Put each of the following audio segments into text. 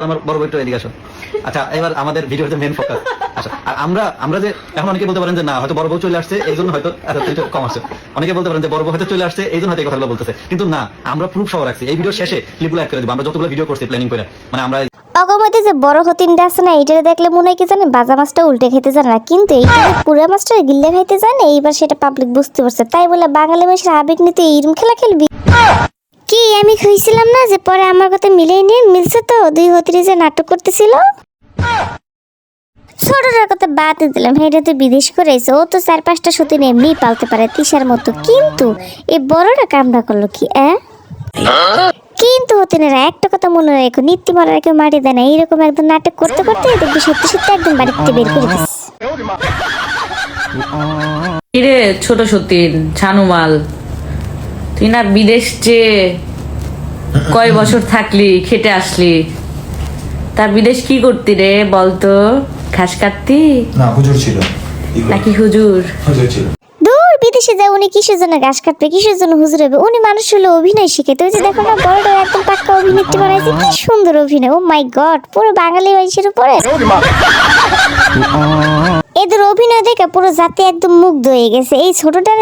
আমার বড় বইটা এদিকে আসো। আচ্ছা, এবার আমাদের ভিডিওর যে মেন ফোকাস। আচ্ছা, আর আমরা যে এখন অনেকে বলতে পারেন যে না হয়তো বড় বউ চলে আসছে এই জন্য হয়তো একটু কম আসছে, অনেকে বলতে পারেন যে বড় বউ হয়তো চলে আসছে এই জন্য হয়তো এই কথাগুলো বলতেছে, কিন্তু না, আমরা প্রুফ সহ রাখছি। এই ভিডিও শেষে ক্লিপগুলো অ্যাড করে দিব। আমরা যতগুলো ভিডিও করছি প্ল্যানিং করে, মানে আমরা অগমতে যে বড় হতিনটা আছে না, এটা দেখলে মনে হয় কি জানে বাজা মাছটা উল্টে খেতে জানে না, কিন্তু এইটা পুরো মাছটা গিল্লে খাইতে জানে। এইবার সেটা পাবলিক বুঝতে পারছে, তাই বলে বাঙালি মানুষের আবেগ নিতে এইরকম খেলা খেলবি কি? আমি খুঁজছিলাম না যে পরে আমার কথা মিলেই নিয়ে মিলছে তো, দুই হতিরে যে নাটক করতেছিল। ছোটটার কথা বাদ দিলাম, এটা তো বিদেশ করেছে, ও তো 4-5টা সতীন এমনি পালতে পারে তিসার মতো, কিন্তু এই বড়টা কামড়া করলো কি? কিন্তু হতিনেরা একটা কথা মনে রেখো, নিত্যি মরার কেউ মারি দেয় না। এইরকম একদম নাটক করতে করতে দেখবি সত্যি সত্যি একদম বাড়িতে বের করে দিস। কিরে ছোট সতীন ছানুমাল, তুই না বিদেশ যে কয় বছর থাকলি, খেটে আসলি, তার বিদেশ কি করতি রে বলতো? ঘাস কাটতি না হুজুর ছিল নাকি হুজুর? হুজুর ছিল। দূর বিদেশে যায় উনি কিসের জন্য ঘাস কাটবে, কিসের জন্য হুজুর হবে? উনি মানুষ হলে অভিনয় শিখে। তুই যে দেখো না বড়টা একদম পাক্কা অভিনেত্রী বানাইছে, কি সুন্দর অভিনয়! ও মাই গড, পুরো বাঙালি মানুষের উপরে এদের অভিনয় দেখে পুরো জাতি একদম মুগ্ধ হয়ে গেছে। এই ছোটটার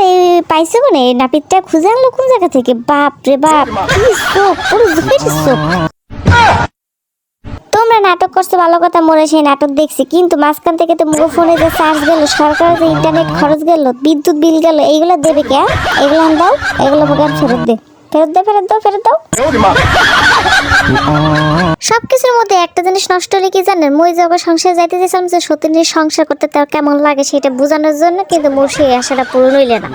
পাইছে মানে নাপিতটা খুঁজে আনলো কোন জায়গা থেকে, বাপ রে বাপ, কি চোখ, পুরো জুপের চোখ। তোমরা নাটক করছো ভালো কথা, মনে সেই নাটক দেখছি, কিন্তু মাঝখান থেকে তো মুখো ফোনে যে চার্জ গেল, সরকারের যে ইন্টারনেট খরচ গেল, বিদ্যুৎ বিল গেল, এইগুলো দেবে কে? এগুলো দাও, এগুলো বোকার ফেরত দে, ফেরত দে, ফেরত দাও, ফেরত দাও। সবকিছুর মধ্যে একটা জিনিস নষ্ট হলে কি জানেন? মই যখন সংসার যাইতে চাইছিলাম যে সতীনের সংসার করতে তার কেমন লাগে সেটা বোঝানোর জন্য, কিন্তু মোর সেই আশাটা পূরণ হইলে না।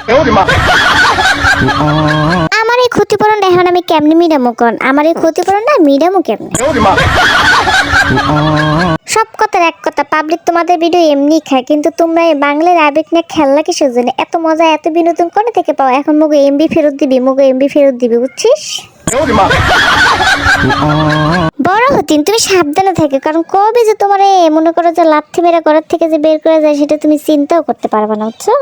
আমার এই ক্ষতিপূরণটা এখন আমি কেমনি মিডামো কন? আমার এই ক্ষতিপূরণটা মিডামো কেমনি? সব কথার এক কথা, পাবলিক তোমাদের ভিডিও এমনি খায়, কিন্তু তোমরা এই বাংলার আবেগ নিয়ে খেললা কিসের জন্য? এত মজা এত বিনোদন করে থেকে পাও, এখন মুগো এমবি ফেরত দিবি, মুগো এমবি ফেরত দিবি, বুঝছিস? বড় হতিন তুমি সাবধানে থাকে, কারণ কবে যে তোমার মনে করো যে লাথি মেরা ঘরের থেকে যে বের করে যায় সেটা তুমি চিন্তাও করতে পারবে না, বুঝছো?